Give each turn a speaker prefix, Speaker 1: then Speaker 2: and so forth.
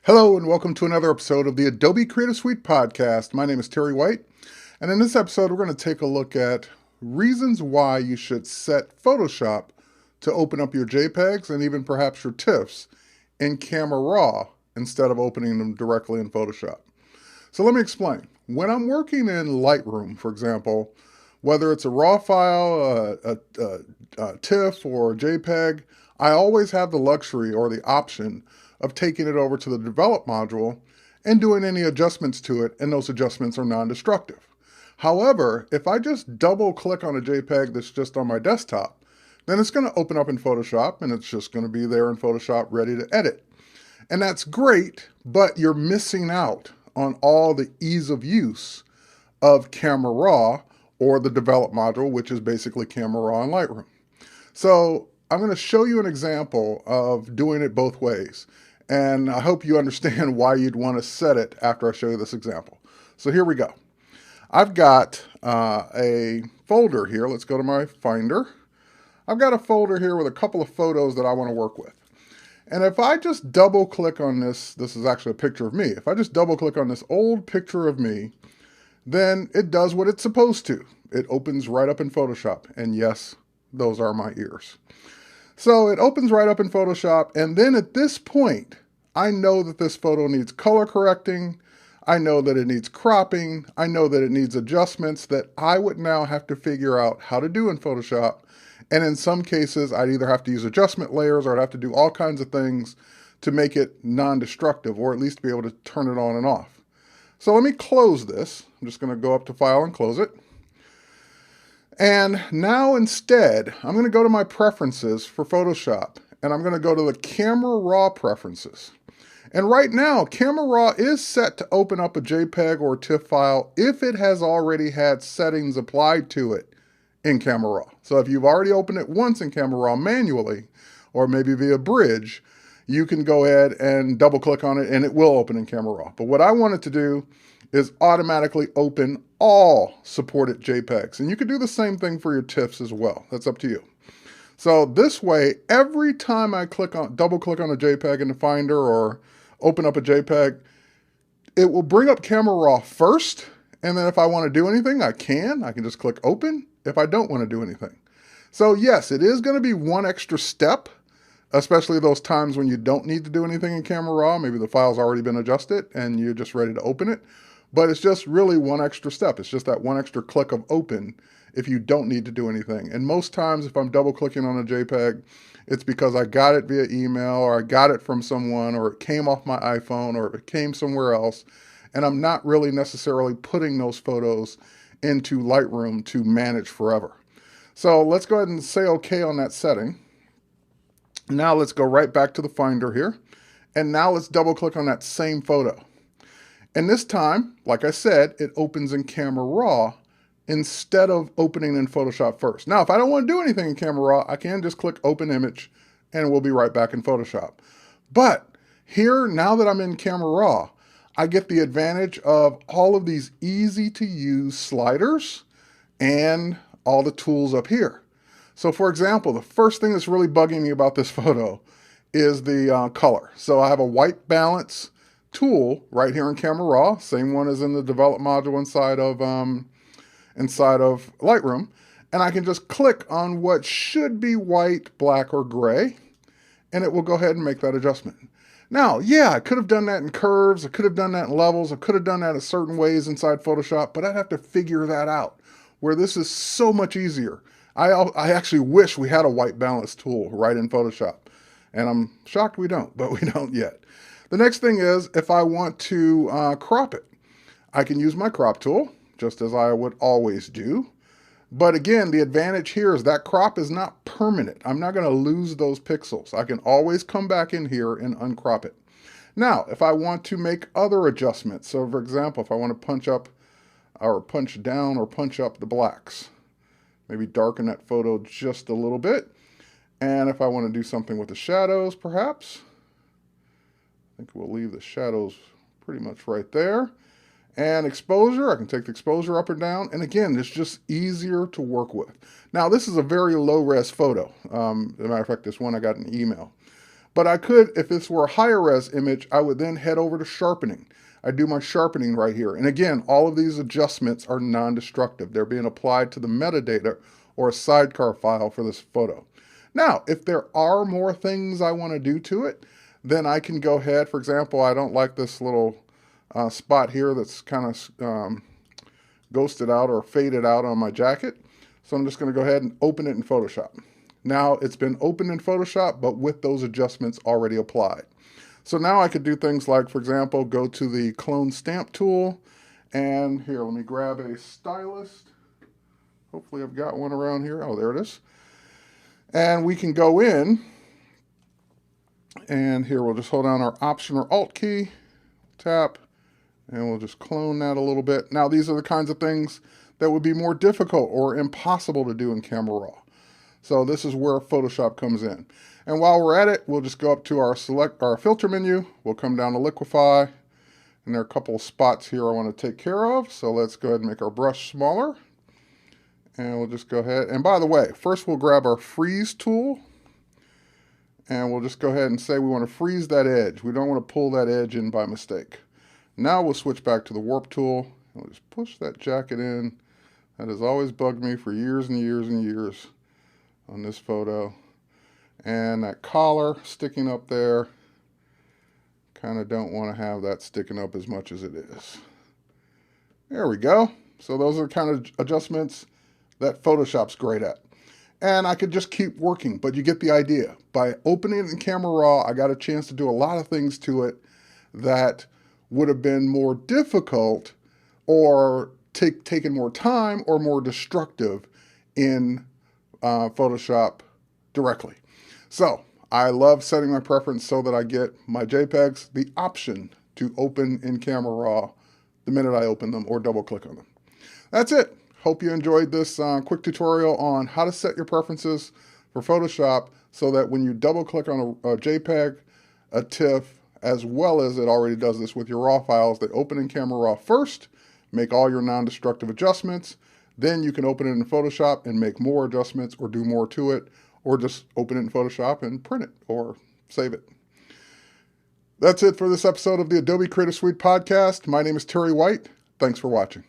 Speaker 1: Hello and welcome to another episode of the Adobe Creative Suite podcast. My name is Terry White, and in this episode we're going to take a look at reasons why you should set Photoshop to open up your JPEGs and even perhaps your TIFFs in Camera Raw instead of opening them directly in Photoshop. So let me explain. When I'm working in Lightroom, for example, whether it's a RAW file, a TIFF, or a JPEG, I always have the luxury or the option of taking it over to the develop module and doing any adjustments to it, and those adjustments are non-destructive. However, if I just double click on a JPEG that's just on my desktop, then it's going to open up in Photoshop and it's just going to be there in Photoshop ready to edit. And that's great, but you're missing out on all the ease of use of Camera Raw or the develop module, which is basically Camera Raw in Lightroom. So I'm going to show you an example of doing it both ways. And I hope you understand why you'd want to set it after I show you this example. So here we go. I've got a folder here. Let's go to my Finder. I've got a folder here with a couple of photos that I want to work with. And if I just double click on this is actually a picture of me. If I just double click on this old picture of me, then it does what it's supposed to. It opens right up in Photoshop. And yes, those are my ears. So it opens right up in Photoshop, and then at this point, I know that this photo needs color correcting, I know that it needs cropping, I know that it needs adjustments that I would now have to figure out how to do in Photoshop, and in some cases, I'd either have to use adjustment layers or I'd have to do all kinds of things to make it non-destructive, or at least be able to turn it on and off. So let me close this. I'm just going to go up to File and close it. And now instead, I'm going to go to my preferences for Photoshop, and I'm going to go to the Camera Raw preferences. And right now, Camera Raw is set to open up a JPEG or TIFF file if it has already had settings applied to it in Camera Raw. So if you've already opened it once in Camera Raw manually, or maybe via Bridge, you can go ahead and double click on it and it will open in Camera Raw. But what I want it to do is automatically open all supported JPEGs. And you could do the same thing for your TIFFs as well. That's up to you. So this way, every time I double click on a JPEG in the Finder or open up a JPEG, it will bring up Camera Raw first. And then if I want to do anything, I can just click open if I don't want to do anything. So yes, it is going to be one extra step, especially those times when you don't need to do anything in Camera Raw. Maybe the file's already been adjusted and you're just ready to open it. But it's just really one extra step. It's just that one extra click of open if you don't need to do anything. And most times if I'm double clicking on a JPEG, it's because I got it via email or I got it from someone or it came off my iPhone or it came somewhere else. And I'm not really necessarily putting those photos into Lightroom to manage forever. So let's go ahead and say okay on that setting. Now let's go right back to the Finder here. And now let's double click on that same photo. And this time, like I said, it opens in Camera Raw instead of opening in Photoshop first. Now, if I don't want to do anything in Camera Raw, I can just click Open Image and we'll be right back in Photoshop. But here, now that I'm in Camera Raw, I get the advantage of all of these easy to use sliders and all the tools up here. So for example, the first thing that's really bugging me about this photo is the color. So I have a white balance tool right here in Camera Raw, same one as in the develop module inside of Lightroom, and I can just click on what should be white, black, or gray, and it will go ahead and make that adjustment. Now, yeah, I could have done that in curves, I could have done that in levels, I could have done that in certain ways inside Photoshop, but I'd have to figure that out, where this is so much easier. I actually wish we had a white balance tool right in Photoshop, and I'm shocked we don't, but we don't yet. The next thing is, if I want to crop it, I can use my crop tool, just as I would always do. But again, the advantage here is that crop is not permanent. I'm not going to lose those pixels. I can always come back in here and uncrop it. Now, if I want to make other adjustments, so for example, if I want to punch up or punch down or punch up the blacks, maybe darken that photo just a little bit. And if I want to do something with the shadows, perhaps, I think we'll leave the shadows pretty much right there. And exposure, I can take the exposure up or down. And again, it's just easier to work with. Now, this is a very low-res photo. As a matter of fact, this one I got an email. But I could, if this were a higher res image, I would then head over to sharpening. I do my sharpening right here. And again, all of these adjustments are non-destructive. They're being applied to the metadata or a sidecar file for this photo. Now, if there are more things I want to do to it, then I can go ahead. For example, I don't like this little spot here that's kind of ghosted out or faded out on my jacket. So I'm just going to go ahead and open it in Photoshop. Now it's been opened in Photoshop, but with those adjustments already applied. So now I could do things like, for example, go to the clone stamp tool, and here, let me grab a stylus. Hopefully I've got one around here. Oh, there it is. And we can go in, and here we'll just hold down our Option or Alt key, tap, and we'll just clone that a little bit. Now these are the kinds of things that would be more difficult or impossible to do in Camera Raw. So this is where Photoshop comes in. And while we're at it, we'll just go up to our filter menu. We'll come down to liquify, and there are a couple of spots here I want to take care of. So let's go ahead and make our brush smaller. And we'll just go ahead. And by the way, first we'll grab our freeze tool, and we'll just go ahead and say we want to freeze that edge. We don't want to pull that edge in by mistake. Now we'll switch back to the warp tool, and we'll just push that jacket in. That has always bugged me for years and years and years on this photo. And that collar sticking up there, kind of don't want to have that sticking up as much as it is. There we go. So those are kind of adjustments that Photoshop's great at. And I could just keep working, but you get the idea. By opening it in Camera Raw, I got a chance to do a lot of things to it that would have been more difficult or taken more time or more destructive in Photoshop directly. So I love setting my preference so that I get my JPEGs the option to open in Camera Raw the minute I open them or double click on them. That's it. Hope you enjoyed this quick tutorial on how to set your preferences for Photoshop so that when you double click on a JPEG, a TIFF, as well as it already does this with your RAW files, they open in Camera Raw first, make all your non-destructive adjustments, then you can open it in Photoshop and make more adjustments or do more to it, or just open it in Photoshop and print it or save it. That's it for this episode of the Adobe Creative Suite podcast. My name is Terry White. Thanks for watching.